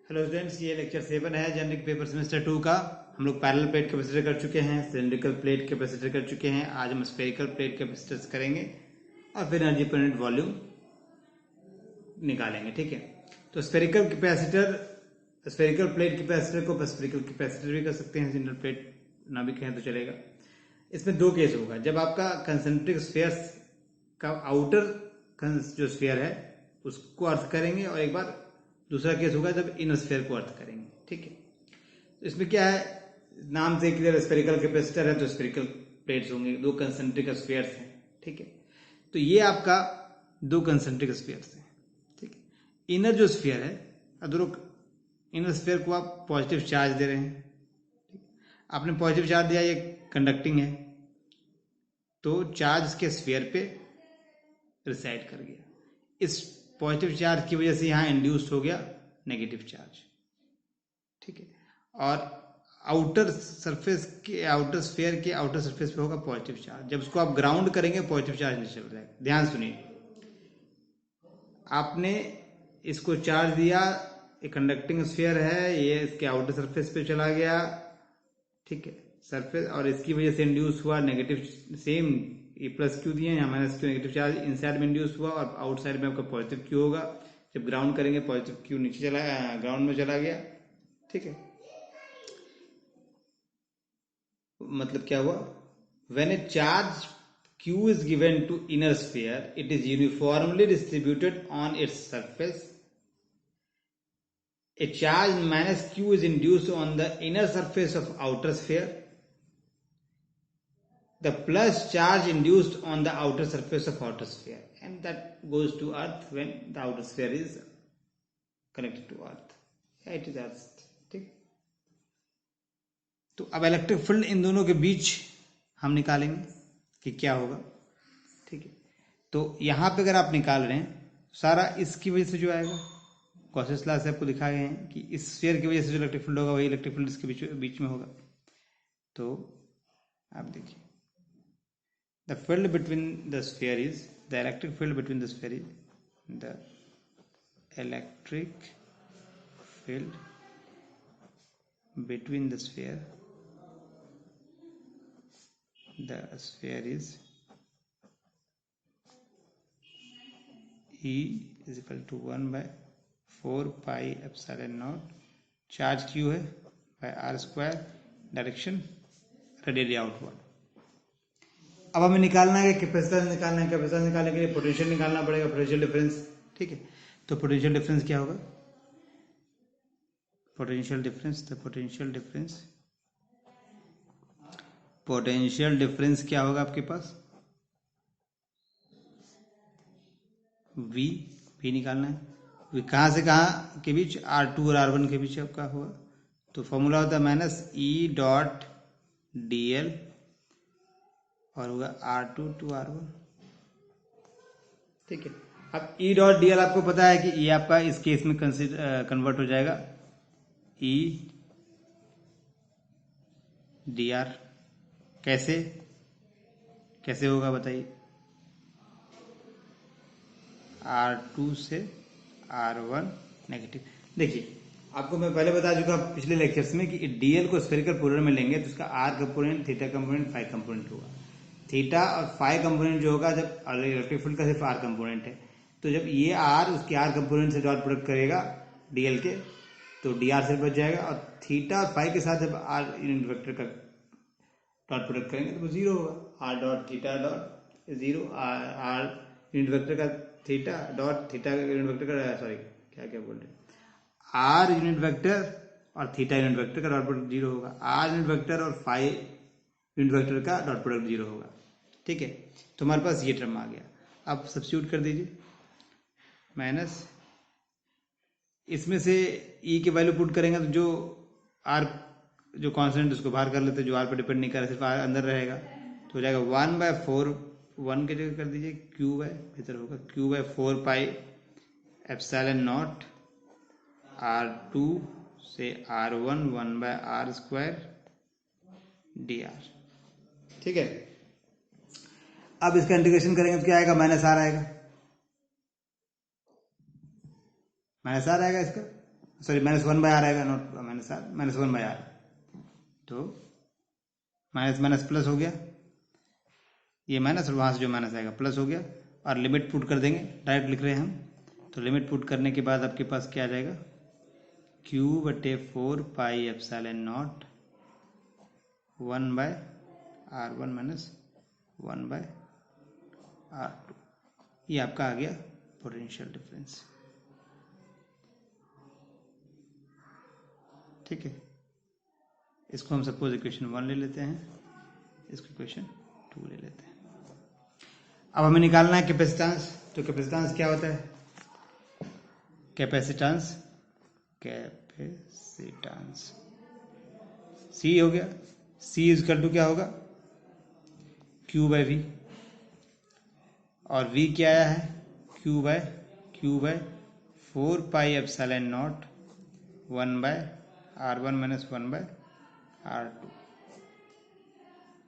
Hello students, ये lecture 7 है generic paper semester 2 का। हम लोग पैरेलल प्लेट कैपेसिटर कर चुके हैं, सिलिंड्रिकल प्लेट कैपेसिटर कर चुके हैं। आज हम स्फेरिकल प्लेट कैपेसिटर्स करेंगे और फिर एनर्जी पर यूनिट वॉल्यूम निकालेंगे। ठीक है, तो spherical capacitor, spherical plate capacitor को स्फेरिकल कैपेसिटर भी कर सकते हैं, जनरल प्लेट ना भी कहें तो चलेगा। इसमें दो केस होगा, जब आपका कंसेंट्रिक स्फेयर्स का आउटर जो स्फेयर है उसको अर्थ करेंगे, और एक बार दूसरा केस होगा जब इनर स्फेयर को अर्थ करेंगे। ठीक है, तो इसमें क्या है, नाम से क्लियर स्फेरिकल कैपेसिटर है तो स्फेरिकल प्लेट्स होंगे, दो कंसेंट्रिक स्फेयर्स हैं। ठीक है, तो ये आपका दो कंसेंट्रिक स्फेयर्स हैं। ठीक है, इनर जो स्फेयर है, दोनों इनर स्फेयर को आप पॉजिटिव चार्ज दे रहे हैं। आपने पॉजिटिव चार्ज दिया, ये कंडक्टिंग है, तो चार्ज इसके स्फेयर पे रिसाइड कर गया। इस पॉजिटिव चार्ज की वजह से यहां इंड्यूस्ड हो गया नेगेटिव चार्ज। ठीक है, और आउटर सरफेस के, आउटर स्फेयर के आउटर सरफेस पे होगा पॉजिटिव चार्ज। जब उसको आप ग्राउंड करेंगे पॉजिटिव चार्ज नीचे चला जाएगा। ध्यान सुनिए, आपने इसको चार्ज दिया, एक कंडक्टिंग स्फेयर है, ये इसके आउटर सरफेस पे चला गया। ठीक है, सरफेस, और इसकी वजह से इंड्यूस हुआ नेगेटिव, सेम ये प्लस क्यू दिए, यहाँ minus Q, negative charge inside में इंड्यूस हुआ और आउटसाइड में आपका पॉजिटिव क्यू होगा। जब ग्राउंड करेंगे पॉजिटिव क्यू नीचे चला, ग्राउंड में चला गया। ठीक है, मतलब क्या हुआ, when A charge q is given to inner sphere, it is uniformly distributed on its surface. A charge minus q is induced on the inner surface of outer sphere. The plus charge induced on the outer surface of outer sphere, and that goes to earth when the outer sphere is connected to earth. Yeah, it is earth. ठीक, तो अब electric field इन दोनों के बीच हम निकालेंगे कि क्या होगा। ठीक है, तो यहां पे अगर आप निकाल रहे हैं सारा इसकी वजह से जो आएगा, गॉसेस लॉ से आपको दिखाए गए हैं कि इस स्फीयर की वजह से जो इलेक्ट्रिक फील्ड होगा वही इलेक्ट्रिक फील्ड इसके बीच में होगा। तो आप देखिए, the field between the sphere is, the electric field between the sphere is, the electric field between the sphere is E is equal to 1 by 4 pi epsilon naught, charge Q है, by R square, direction radially outward. अब हमें निकालना है, capacitance निकालना है। Capacitance निकालने के लिए पोटेंशियल निकालना पड़ेगा, पोटेंशियल डिफरेंस। ठीक है, तो पोटेंशियल डिफरेंस क्या होगा, पोटेंशियल डिफरेंस क्या होगा आपके पास, V निकालना है। V कहाँ से कहाँ के बीच, R2 और R1 के बीच आपका होगा। तो फॉर्मूला होता है माइनस E डॉट DL और होगा R2 to R1। ठीक है, अब E डॉट DL आपको पता है कि ये आपका इस केस में कन्वर्ट हो जाएगा E dr। कैसे होगा बताइए, R2 से R1 नेगेटिव। देखिए, आपको मैं पहले बता चुका पिछले लेक्चर्स में कि डीएल को स्फेरिकल पोलर में लेंगे तो उसका R component, theta component, phi component होगा। थीटा और फाई कंपोनेंट जो होगा, जब इलेक्ट्रिक फील्ड का सिर्फ आर कंपोनेंट है, तो जब ये आर उसके आर कंपोनेंट से डॉट प्रोडक्ट करेगा डीएल के, तो डी आर से बच जाएगा। और थीटा और फाई के साथ जब आर यूनिट वेक्टर का डॉट प्रोडक्ट करेंगे तो वो जीरो होगा। R dot theta dot zero, R unit vector का theta dot theta unit vector का, सॉरी क्या बोल रहे हैं, आर यूनिट वेक्टर और थीटा यूनिट वेक्टर का डॉट प्रोडक्ट जीरो होगा। आर यूनिट वेक्टर और फाई यूनिट वेक्टर का डॉट प्रोडक्ट जीरो होगा। ठीक है, तो हमारे पास ये टर्म आ गया। अब सब्स्टिट्यूट कर दीजिए, माइनस इसमें से ई की वैल्यू पुट करेंगे तो जो आर जो कांस्टेंट उसको बाहर कर लेते, जो आर पर डिपेंड नहीं कर रहा, सिर्फ आर अंदर रहेगा, तो हो जाएगा 1/4, 1 की जगह कर दीजिए क्यू बाय, बेहतर होगा, Q/4 पाई एप्सिलॉन नॉट R2 से R1 1/R स्क्वायर dr। ठीक है, अब इसका इंटीग्रेशन करेंगे तो क्या आएगा, माइनस आर आएगा, माइनस आर आएगा इसका। सॉरी -1/r आएगा, नॉट माइनस आर, -1/r। तो माइनस माइनस प्लस हो गया, ये माइनस और वहाँ से जो माइनस आएगा प्लस हो गया, और लिमिट पुट कर देंगे, डायरेक्ट लिख रहे हैं हम। तो लिमिट पुट करने के बाद आपके पास क्या आ जाएगा, Q/4πε0 1/r1 माइनस 1/r2। ये आपका आ गया पोटेंशियल डिफरेंस। ठीक है, इसको हम सपोज इक्वेशन 1 ले लेते हैं, इसको इक्वेशन 2 ले लेते हैं। अब हमें निकालना है कैपेसिटेंस। तो कैपेसिटेंस क्या होता है, कैपेसिटेंस C हो गया, C इक्वल टू क्या होगा, Q/V, और V क्या आया है, Q/4πε0 1/r1 माइनस 1/r2।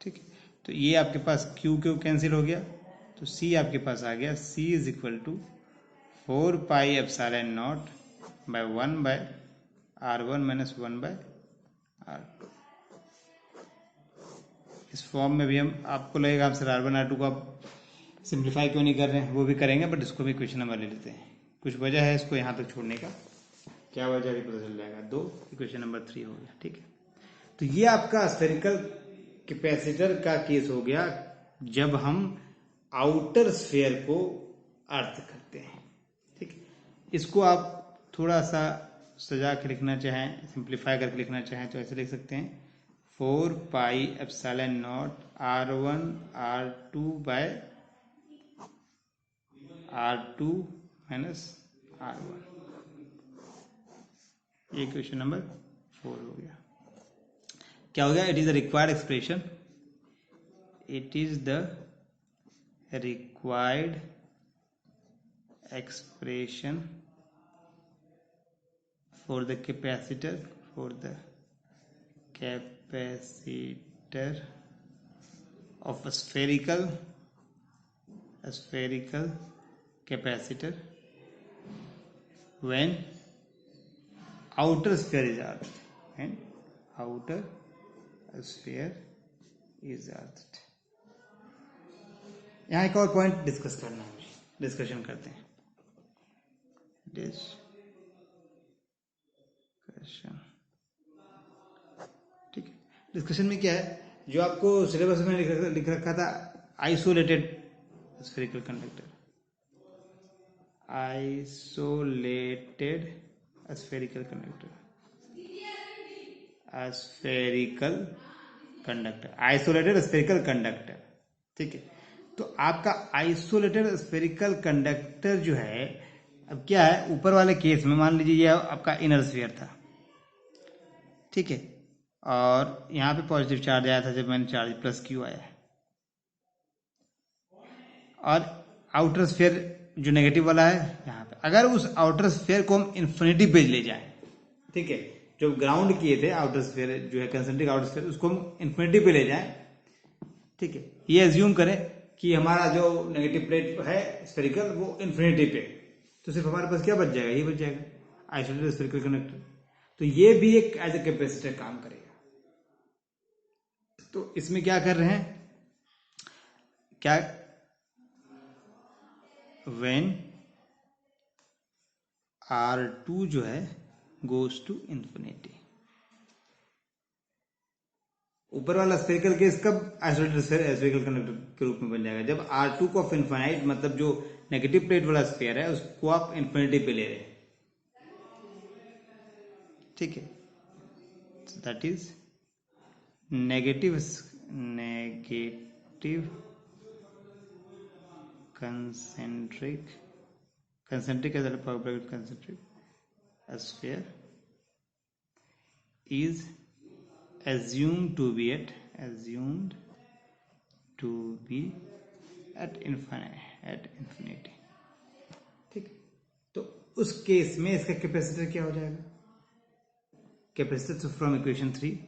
ठीक है, तो ये आपके पास Q कैंसिल हो गया, तो C आपके पास आ गया, C is equal to 4πε0 by 1/r1 minus 1/r2। इस फॉर्म में भी हम, आपको लगेगा आप सर R1 R2 को आप सिंप्लीफाई क्यों नहीं कर रहे हैं, वो भी करेंगे, बट इसको भी इक्वेशन नंबर ले लेते हैं। कुछ वजह है इसको यहाँ तक छोड़ने का, क्या वजह है पता चल जाएगा। 2 इक्वेशन नंबर 3 हो गया। ठीक है, तो ये आपका स्फेरिकल कैपेसिटर का केस हो गया जब हम आउटर स्फीयर को अर्थ करते हैं। ठीक है, इसको आप थोड़ा सा सजा के लिखना चाहें, सिंप्लीफाई करके लिखना चाहें तो ऐसे लिख सकते हैं, 4πε0 r1 r2 by r2 minus r1। ये क्वेश्चन नंबर 4 हो गया। क्या हो गया, it is the required expression, it is the required expression for the capacitor of a spherical capacitor when outer sphere is earthed, यहाँ एक और पॉइंट डिस्कस करना है, डिस्कशन करते हैं। ठीक है, डिस्कशन में क्या है, जो आपको सिलेबस में लिख रखा था, isolated spherical conductor, isolated spherical conductor, isolated spherical conductor. ठीक है, तो आपका आइसोलेटेड स्फेरिकल कंडक्टर जो है, अब क्या है, ऊपर वाले केस में मान लीजिए ये आपका इनर स्फीयर था। ठीक है, और यहाँ पे पॉजिटिव चार्ज आया था जब मैंने चार्ज प्लस क्यू आया है, और आउटर स्फीयर जो नेगेटिव वाला है यहाँ पे, अगर उस आउटर स्फीयर को हम इन्फिनिटी पे ले जाएं, ठीक है, जो ग्राउंड किए थे आउटर स्फीयर जो है कंसेंट्रिक आउटर स्फीयर, उसको हम इन्फिनिटी पे ले जाएं। ठीक है, ये एज्यूम करें कि हमारा जो नेगेटिव प्लेट है स्फेरिकल वो इन्फिनिटी पे, तो सिर्फ हमारे पास क्या बच जाएगा, ये बच जाएगा आइसोलेटेड स्फेरिकल कंडक्टर। तो ये भी एक एज ए कैपेसिटर काम करेगा। तो इसमें क्या कर रहे हैं, क्या, व्हेन R2 जो है गोज टू इन्फिनिटी, ऊपर वाला स्फेरिकल केस कब आइसोलेटेड स्फेरिकल कंडक्टर के रूप में बन जाएगा, जब R2 को ऑफ इन्फिनाइट, मतलब जो नेगेटिव प्लेट वाला स्फीयर है उसको आप इन्फिनिटी पे ले रहे हैं। ठीक है, that is negative concentric sphere is assumed to be at infinity। ठीक, तो उस केस में इसका कैपेसिटर क्या हो जाएगा, capacitor from equation 3,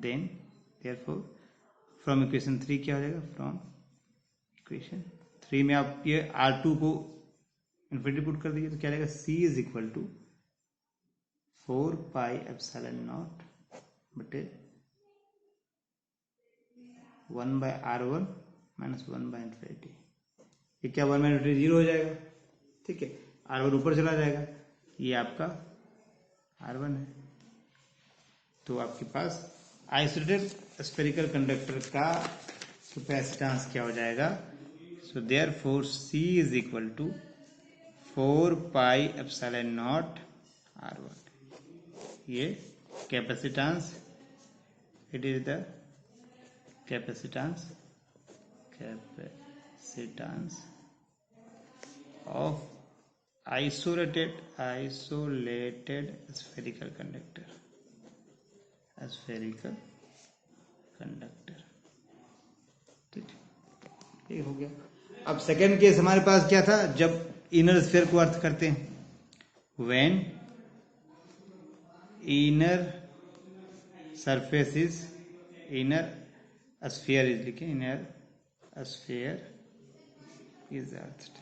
then therefore from equation 3 क्या हो जाएगा, फ्रॉम इक्वेशन 3 में आप ये R2 को इन्फिनिटी पुट कर दीजिए, तो क्या रहेगा, C is equal to 4 pi epsilon naught बटे 1/r1 माइनस 1/infinity। ये क्या 1/infinity 0 हो जाएगा, ठीक है, r1 ऊपर चला जाएगा, ये आपका r1 है। तो आपके पास आइसोलेटेड स्फेरिकल कंडक्टर का कैपेसिटेंस क्या हो जाएगा? So therefore C is equal to 4 pi epsilon naught r1। ये capacitance, it is the capacitance of isolated spherical conductor, ठीक, ये हो गया। अब सेकंड केस हमारे पास क्या था, जब इनर स्फीयर को अर्थ करते हैं, when inner surface is inner sphere is, लिखे इनर स्फीयर इज अर्थड,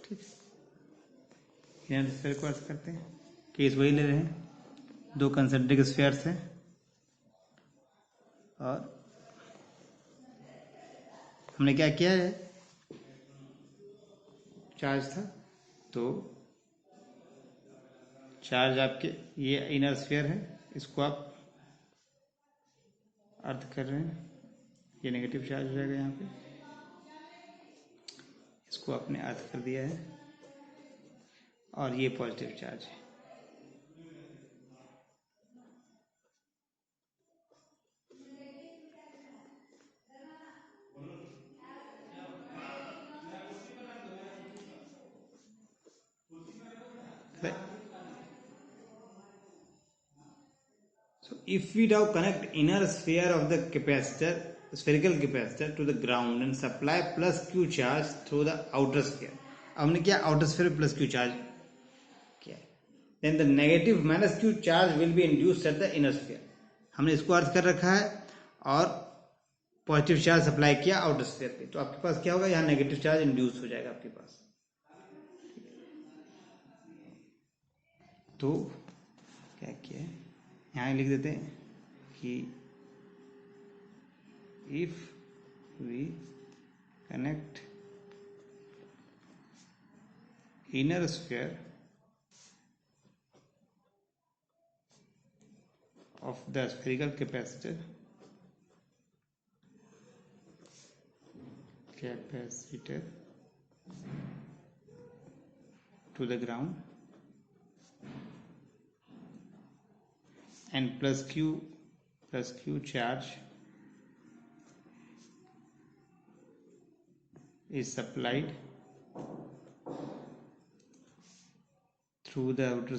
ठीक, इनर स्फीयर को अर्थ करते हैं। केस वही ले रहे हैं, दो कंसेंट्रिक स्फीयर्स हैं और हमने क्या किया है, चार्ज था, तो चार्ज आपके ये इनर स्फीयर है, इसको आप अर्थ कर रहे हैं, ये नेगेटिव चार्ज हो जाएगा यहाँ पे, इसको आपने अर्थ कर दिया है, और ये पॉजिटिव चार्ज है। So if we now connect inner sphere of the capacitor, spherical capacitor to the ground and supply plus Q charge through the outer sphere, हमने क्या outer sphere plus Q charge किया, then the negative minus Q charge will be induced at the inner sphere, हमने इसको अर्थ कर रखा है और positive charge supply किया आउटर स्फीयर पे, तो आपके पास क्या होगा, यहाँ नेगेटिव चार्ज इंड्यूस हो जाएगा आपके पास। तो क्या किया, यहाँ लिख देते हैं कि if we connect inner sphere of the spherical capacitor to the ground and plus Q charge is supplied through the outer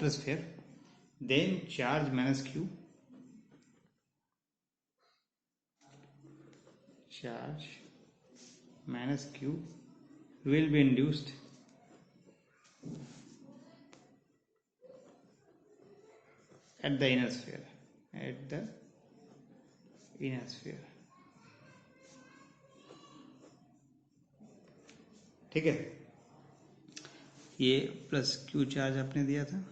sphere, then charge minus Q will be induced at the inner sphere, ठीक है, ये plus Q charge आपने दिया था।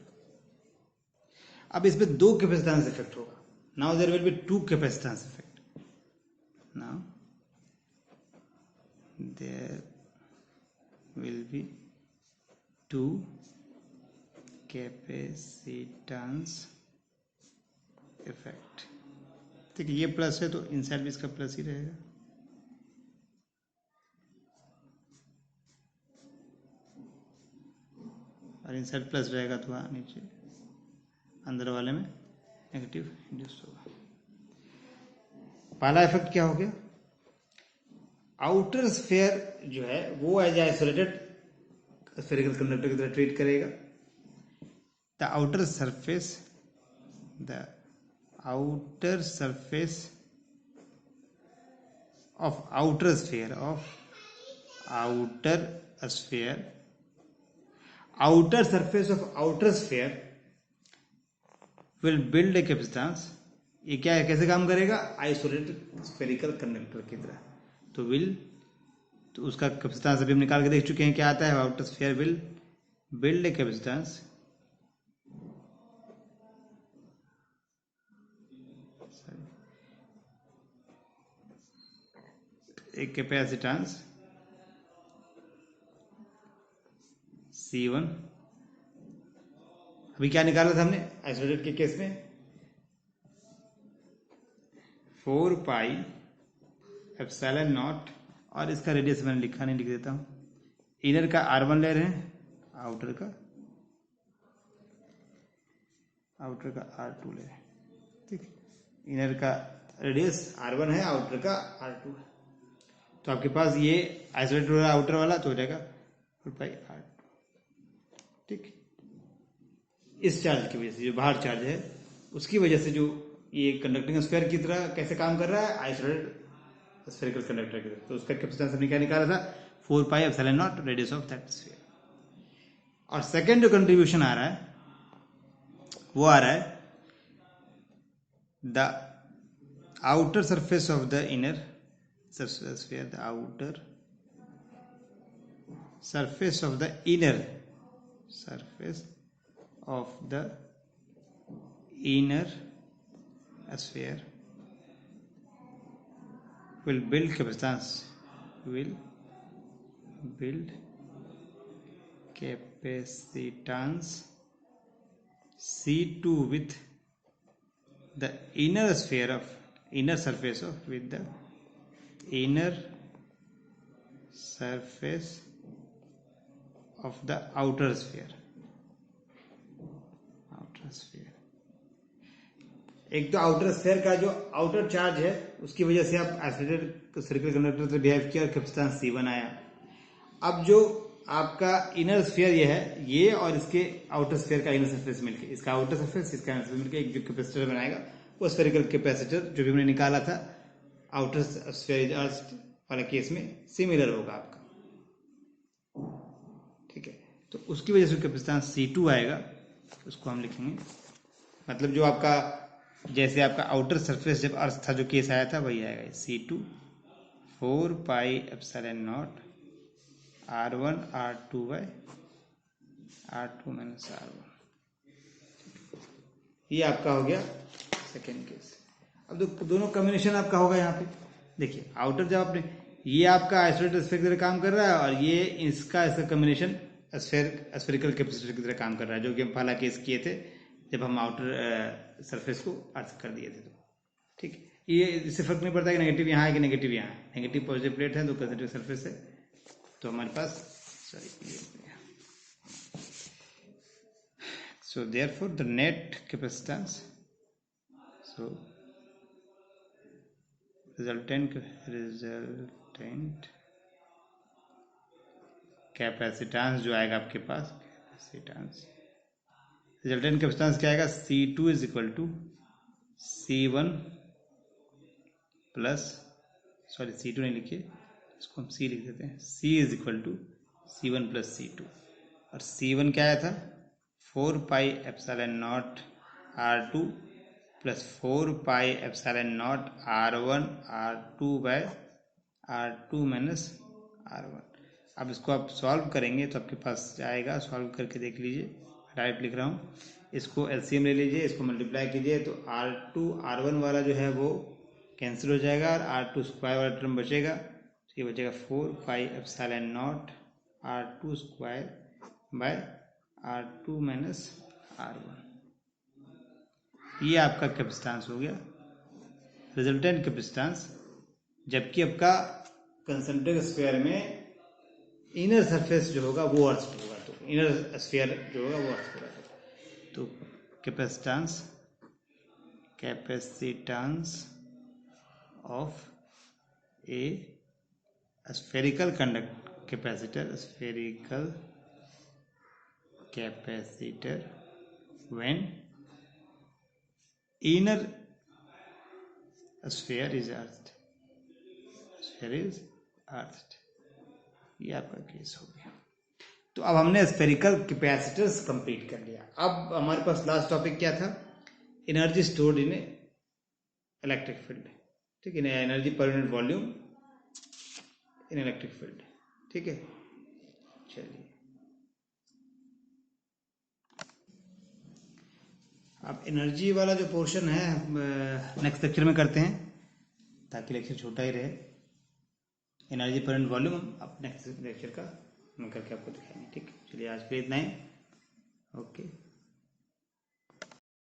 अब इसमें दो capacitance effect होगा, now there will be two capacitance effect, now there will be two capacitance effect, ठीक है, ये प्लस है तो इनसाइड भी इसका प्लस ही रहेगा, और इनसाइड प्लस रहेगा तो वहाँ नीचे अंदर वाले में नेगेटिव इंड्यूस होगा। पहला इफेक्ट क्या हो गया, आउटर स्फीयर जो है वो एज आइसोलेटेड स्फेरिकल कंडक्टर की तरह ट्रीट करेगा, the outer surface of outer sphere outer surface of outer sphere will build a capacitance ये क्या है, कैसे काम करेगा, आइसोलेटेड स्फेरिकल कंडक्टर की तरह। तो उसका कैपेसिटेंस अभी हम निकाल के देख चुके हैं क्या आता है, outer sphere will build a capacitance C1। अभी क्या निकाला था हमने आइसोलेटेड के केस में, 4 पाई एप्सिलॉन नॉट, और इसका रेडियस मैंने लिखा नहीं, लिख देता हूँ। इनर का R1 ले रहे हैं, आउटर का R2 ले रहे हैं, ठीक। इनर का रेडियस R1 है, आउटर का R2 है। तो आपके पास ये आइसोलेटेड वाला आउटर वाला तो हो जाएगा 4 पाई R2, ठीक। इस चार्ज की वजह से, जो बाहर चार्ज है उसकी वजह से, जो ये कंडक्टिंग स्फीयर की तरह कैसे काम कर रहा है, आइसोलेटेड स्फेरिकल कंडक्टर की तरह। तो उसका कैपेसिटेंस हमने क्या निकाला था, 4 pi epsilon not radius of that sphere. और सेकेंड जो कंट्रीब्यूशन आ रहा है वो आ रहा है the outer surface of the inner sphere, the outer surface of the inner surface of the inner sphere will build capacitance C2 with the inner surface of the outer sphere। एक तो outer sphere का जो outer charge है उसकी वजह से आप isolated spherical conductor से बिहेव किया और कैपेसिटेंस C1 आया। अब जो आपका इनर स्फीयर ये है, ये और इसके आउटर स्फीयर का इनर सरफेस मिलके, इसका आउटर सरफेस इसका इनर सरफेस मिलके एक जो कैपेसिटर बनाएगा, वो स्फेरिकल कैपेसिटर जो भी हमने निकाला था आउटर स्फीयर वाला केस में सिमिलर होगा आपका, ठीक है। तो उसकी वजह से कैपेसिटेंस C2 आएगा, उसको हम लिखेंगे, मतलब जो आपका जैसे आपका आउटर सरफेस जब अर्थ था जो केस आया था वही आएगा, C2 4 pi epsilon naught R1 R2 by R2 minus R1। ये आपका हो गया सेकेंड केस। अब दोनों कॉम्बिनेशन आपका होगा यहाँ पे, देखिए आउटर जब आपने, ये आपका आइसोलेटेड स्फीयर की तरह काम कर रहा है और ये इसका कॉम्बिनेशन स्फेरिकल कैपेसिटर की तरह काम कर रहा है, जो कि हम पहला केस किए थे जब हम आउटर सरफेस को अर्थ कर दिए थे। तो ठीक, ये इससे फर्क नहीं पड़ता कि नेगेटिव यहाँ है कि नेगेटिव यहाँ है, नेगेटिव पॉजिटिव प्लेट है, दो पॉजिटिव सरफेस है, तो हमारे पास so therefore the net capacitance, so resultant capacitance जो आएगा आपके पास, रिजल्टेंट कैपेसिटेंस क्या आएगा, C2 is equal to C1 plus, sorry C2 नहीं लिखिए, इसको हम C लिख देते हैं, C is equal to C1 plus C2, और C1 क्या आया था 4 pi epsilon naught R2 plus 4 pi epsilon naught R1 R2 by R2 minus R1। अब इसको आप सॉल्व करेंगे तो आपके पास आएगा, सॉल्व करके देख लीजिए, डायरेक्ट लिख रहा हूँ, इसको एलसीएम ले लीजिए, इसको मल्टीप्लाई कीजिए, तो R2 R1 वाला जो है वो कैंसिल हो जाएगा और R2 स्क्वायर वाला टर्म बचेगा, तो ये बचेगा 4 pi epsilon naught R2 square by R2 minus R1। ये आपका कैपेसिटेंस हो गया, रिजल्टेंट कैपेसिटेंस, जबकि आपका कंसंट्रिक स्फीयर में इनर सरफेस जो होगा वो अर्थ होगा, तो इनर स्फीयर जो होगा वो अर्थ होगा, तो capacitance of a spherical capacitor when inner sphere is earth, ये आपका केस हो गया। तो अब हमने स्फेरिकल कैपेसिटर्स कंप्लीट कर लिया। अब हमारे पास लास्ट टॉपिक क्या था, energy stored in electric field, ठीक है, एनर्जी पर यूनिट वॉल्यूम इन इलेक्ट्रिक फील्ड, ठीक है। चलिए अब एनर्जी वाला जो पोर्शन है नेक्स्ट लेक्चर में करते हैं, ताकि लेक्चर छोटा ही रहे। एनर्जी पर यूनिट वॉल्यूम अब नेक्स्ट लेक्चर का हम करके आपको दिखाएंगे, ठीक है। चलिए आज के लिए इतना ही, ओके।